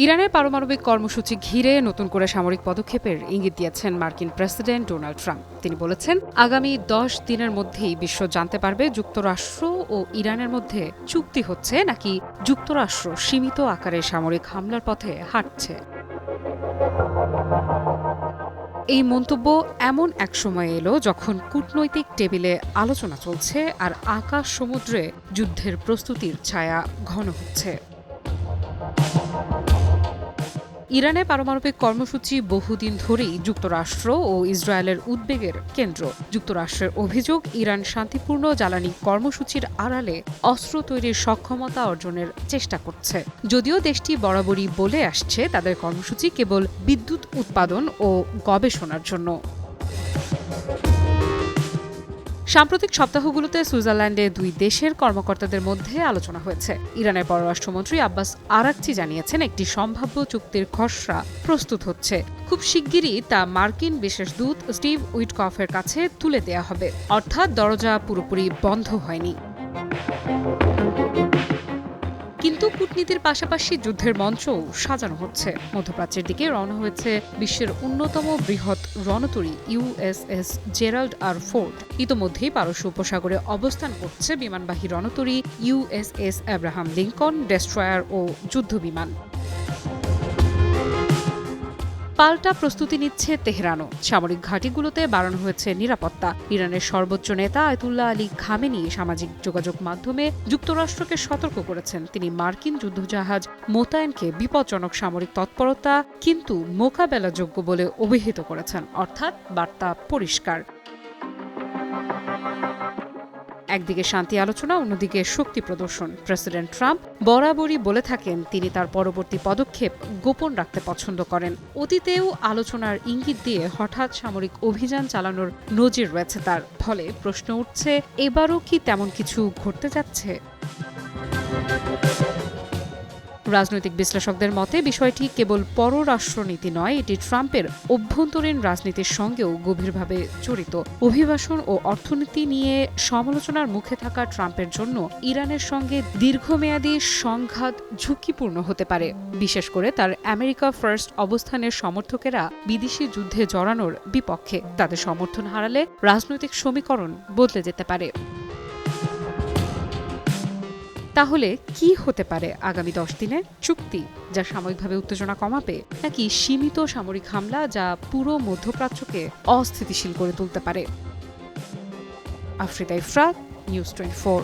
ইরানের পারমাণবিক কর্মসূচি ঘিরে নতুন করে সামরিক পদক্ষেপের ইঙ্গিত দিয়েছেন মার্কিন প্রেসিডেন্ট ডোনাল্ড ট্রাম্প। তিনি বলেছেন, আগামী 10 দিনের মধ্যেই বিশ্ব জানতে পারবে যুক্তরাষ্ট্র ও ইরানের মধ্যে চুক্তি হচ্ছে নাকি যুক্তরাষ্ট্র সীমিত আকারে সামরিক হামলার পথে হাঁটছে। এই মন্তব্য এমন এক সময় এলো যখন কূটনৈতিক টেবিলে আলোচনা চলছে আর আকাশ সমুদ্রে যুদ্ধের প্রস্তুতির ছায়া ঘন হচ্ছে। ইরানের পারমাণবিক কর্মসূচি বহুদিন ধরেই যুক্তরাষ্ট্র ও ইসরায়েলের উদ্বেগের কেন্দ্র। যুক্তরাষ্ট্রের অভিযোগ, ইরান শান্তিপূর্ণ জ্বালানি কর্মসূচির আড়ালে অস্ত্র তৈরির সক্ষমতা অর্জনের চেষ্টা করছে। যদিও দেশটি বরাবরই বলে আসছে তাদের কর্মসূচি কেবল বিদ্যুৎ উৎপাদন ও গবেষণার জন্য। সাম্প্রতিক সপ্তাহগুলোতে সুইজারল্যান্ডে দুই দেশের কর্মকর্তাদের মধ্যে আলোচনা হয়েছে। ইরানের পররাষ্ট্রমন্ত্রী আব্বাস আরাকচি জানিয়েছেন, একটি সম্ভাব্য চুক্তির খসড়া প্রস্তুত হচ্ছে। খুব শিগগিরই তা মার্কিন বিশেষ দূত স্টিভ উইটকফের কাছে তুলে দেয়া হবে। অর্থাৎ দরজা পুরোপুরি বন্ধ হয়নি। কিন্তু কূটনীতির পাশাপাশি যুদ্ধের মঞ্চও সাজানো হচ্ছে। মধ্যপ্রাচ্যের দিকে রওনা হয়েছে বিশ্বের অন্যতম বৃহৎ রণতরী ইউএসএস জেরাল্ড আর ফোর্ড। ইতোমধ্যেই পারস্য উপসাগরে অবস্থান করছে বিমানবাহী রণতরী ইউএসএস আব্রাহাম লিঙ্কন, ডেস্ট্রয়ার ও যুদ্ধবিমান। পাল্টা প্রস্তুতি নিচ্ছে তেহরানও। সামরিক ঘাঁটিগুলোতে বাড়ানো হয়েছে নিরাপত্তা। ইরানের সর্বোচ্চ নেতা আয়াতুল্লাহ আলী খামেনি সামাজিক যোগাযোগ মাধ্যমে যুক্তরাষ্ট্রকে সতর্ক করেছেন। তিনি মার্কিন যুদ্ধজাহাজ মোতায়েনকে বিপজ্জনক সামরিক তৎপরতা কিন্তু মোকাবেলাযোগ্য বলে অভিহিত করেছেন। অর্থাৎ বার্তা পরিষ্কার। একদিকে শান্তি আলোচনা, অন্যদিকে শক্তি প্রদর্শন। প্রেসিডেন্ট ট্রাম্প বরাবরই বলে থাকেন তিনি তার পরবর্তী পদক্ষেপ গোপন রাখতে পছন্দ করেন। অতীতেও আলোচনার ইঙ্গিত দিয়ে হঠাৎ সামরিক অভিযান চালানোর নজির রয়েছে তার। ফলে প্রশ্ন উঠছে, এবারও কি তেমন কিছু ঘটতে যাচ্ছে? রাজনৈতিক বিশ্লেষকদের মতে বিষয়টি কেবল পররাষ্ট্রনীতি নয়, এটি ট্রাম্পের অভ্যন্তরীণ রাজনীতির সঙ্গেও গভীরভাবে জড়িত। অভিবাসন ও অর্থনীতি নিয়ে সমালোচনার মুখে থাকা ট্রাম্পের জন্য ইরানের সঙ্গে দীর্ঘমেয়াদী সংঘাত ঝুঁকিপূর্ণ হতে পারে। বিশেষ করে তার আমেরিকা ফার্স্ট অবস্থানের সমর্থকেরা বিদেশি যুদ্ধে জড়ানোর বিপক্ষে। তাদের সমর্থন হারালে রাজনৈতিক সমীকরণ বদলে যেতে পারে। তাহলে কি হতে পারে আগামী 10 দিনে? চুক্তি যা সাময়িকভাবে উত্তেজনা কমাবে, নাকি সীমিত সামরিক হামলা যা পুরো মধ্যপ্রাচ্যকে অস্থিতিশীল করে তুলতে পারে? আফরিদা ইফরাত, নিউজ 24।